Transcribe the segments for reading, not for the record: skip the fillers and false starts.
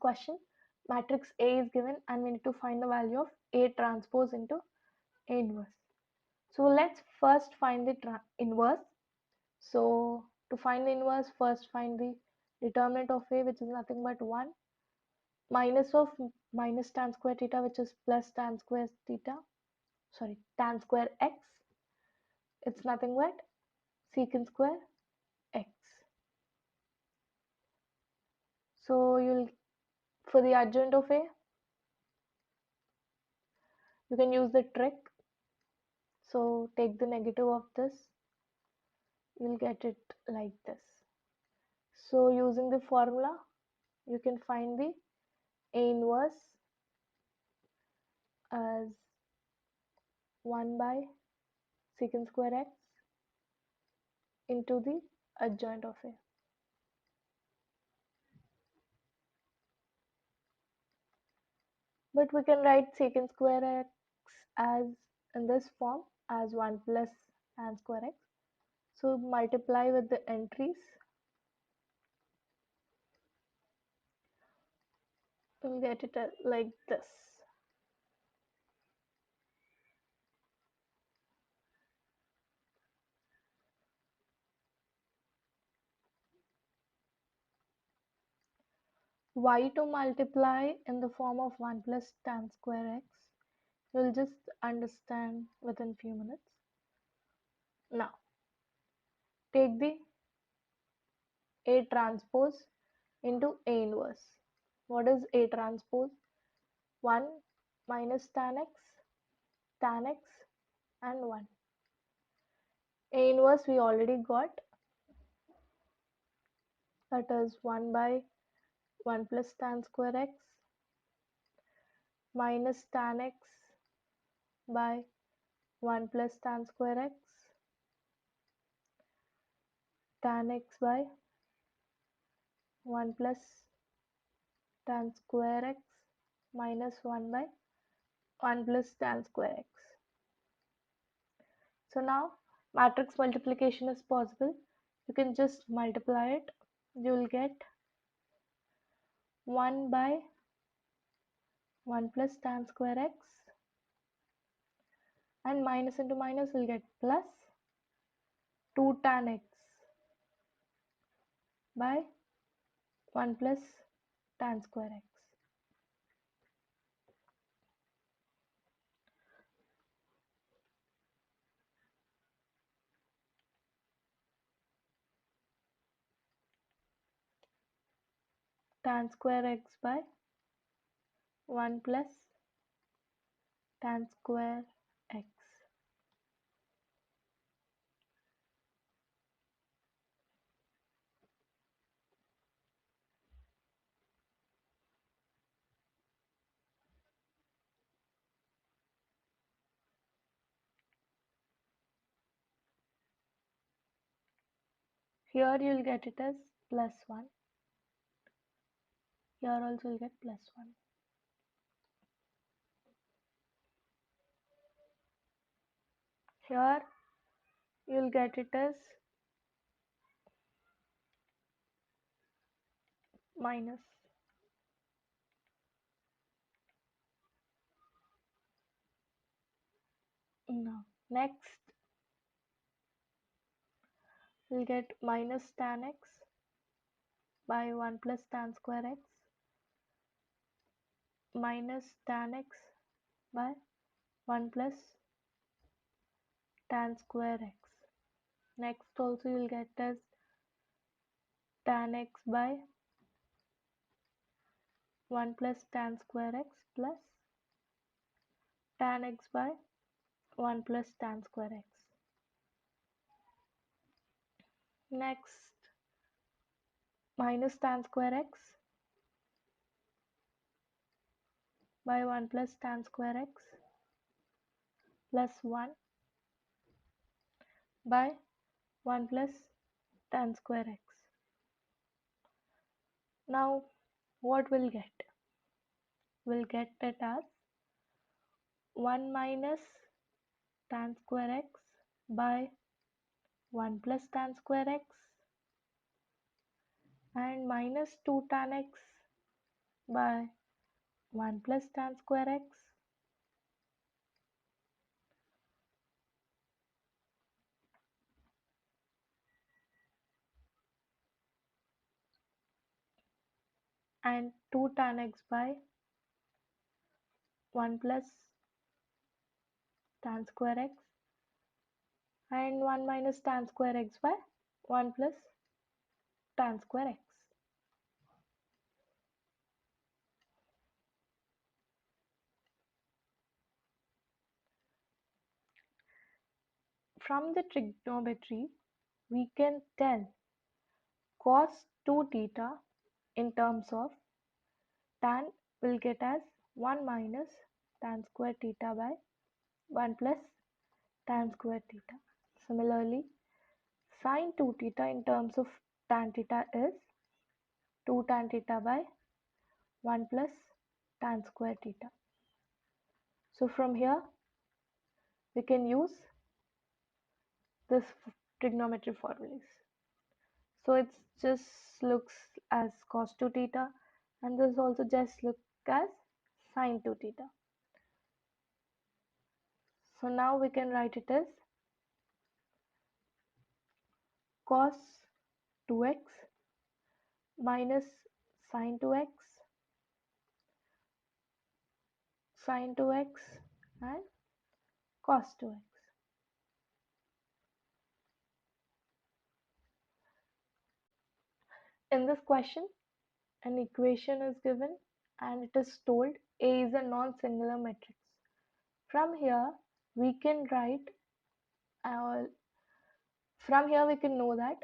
question, matrix A is given and we need to find the value of A transpose into A inverse. So let's first find the inverse. So to find the inverse, first find the determinant of A, which is nothing but 1, minus of minus tan square theta, which is plus tan square x. It's nothing but secant square x. So for the adjoint of A, you can use the trick. So take the negative of this, you'll get it like this. So using the formula, you can find the A inverse as 1 by secant square x into the adjoint of A. But we can write secant square x as in this form as 1 plus tan square x. So multiply with the entries. We'll get it like this. Why to multiply in the form of 1 plus tan square x? You'll just understand within few minutes. Now, take the A transpose into A inverse. What is A transpose? 1 minus tan x, and 1. A inverse we already got, that is 1 by 1 plus tan square x minus tan x by 1 plus tan square x, tan x by 1 plus tan square x minus 1 by 1 plus tan square x. So now matrix multiplication is possible. You can just multiply it. You will get 1 by 1 plus tan square x, and minus into minus will get plus 2 tan x by 1 plus tan square x. Tan square x by 1 plus tan square x. Here you'll get it as plus 1. Here also you'll get plus 1. Here you'll get it as minus. Now next we'll get minus tan x by 1 plus tan square x minus tan x by 1 plus tan square x. Next also you'll get as tan x by 1 plus tan square x plus tan x by 1 plus tan square x. Next, minus tan square x by 1 plus tan square x plus 1 by 1 plus tan square x. Now what we'll get? We'll get it as 1 minus tan square x by 1 plus tan square x and minus 2 tan x by 1 plus tan square x and 2 tan x by 1 plus tan square x and 1 minus tan square x by 1 plus tan square x. From the trigonometry, we can tell cos 2 theta in terms of tan will get as 1 minus tan square theta by 1 plus tan square theta. Similarly, sin 2 theta in terms of tan theta is 2 tan theta by 1 plus tan square theta. So from here we can use this trigonometry formulas. So it just looks as cos 2 theta and this also just look as sin 2 theta. So now we can write it as cos 2x minus sin 2x, sin 2x and cos 2x. In this question, an equation is given and it is told A is a non-singular matrix. From here we can write from here we can know that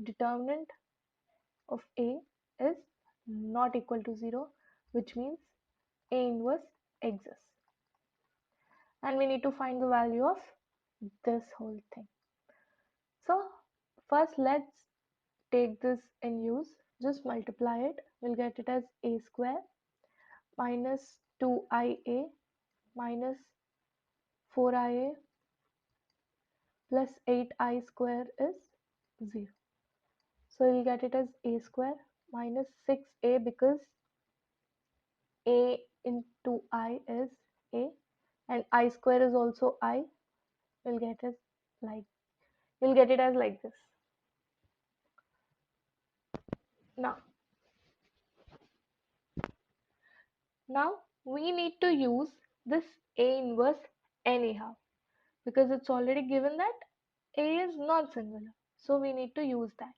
determinant of A is not equal to 0, which means A inverse exists. And we need to find the value of this whole thing. So first let's take this in use. Just multiply it. We'll get it as A square minus 2IA minus 4IA plus 8I square is 0. So we'll get it as A square minus 6A because A into I is A and I square is also I. We'll get it like this. Now we need to use this A inverse anyhow because it's already given that A is non-singular. So we need to use that.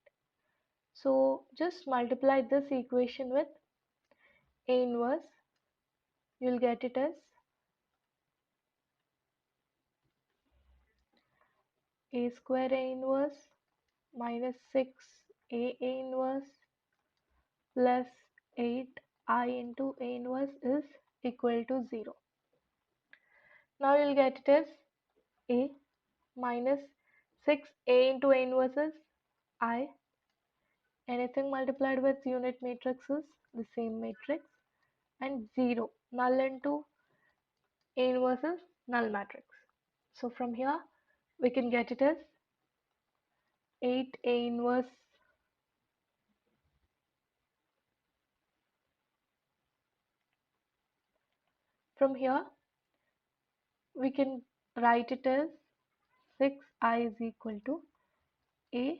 So just multiply this equation with A inverse. You'll get it as A square A inverse minus 6A inverse plus 8I into A inverse is equal to 0. Now you'll get it as A minus 6A into A inverse is I. Anything multiplied with unit matrix is the same matrix and 0. Null into A inverse is null matrix. So from here we can get it as 8A inverse from here we can write it as 6I is equal to A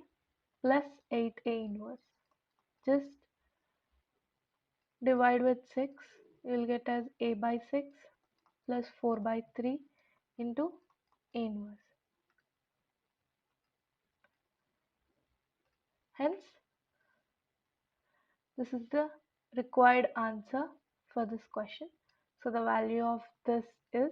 plus 8A inverse. Just divide with 6, you will get as A by 6 plus 4 by 3 into A inverse. Hence, this is the required answer for this question. So the value of this is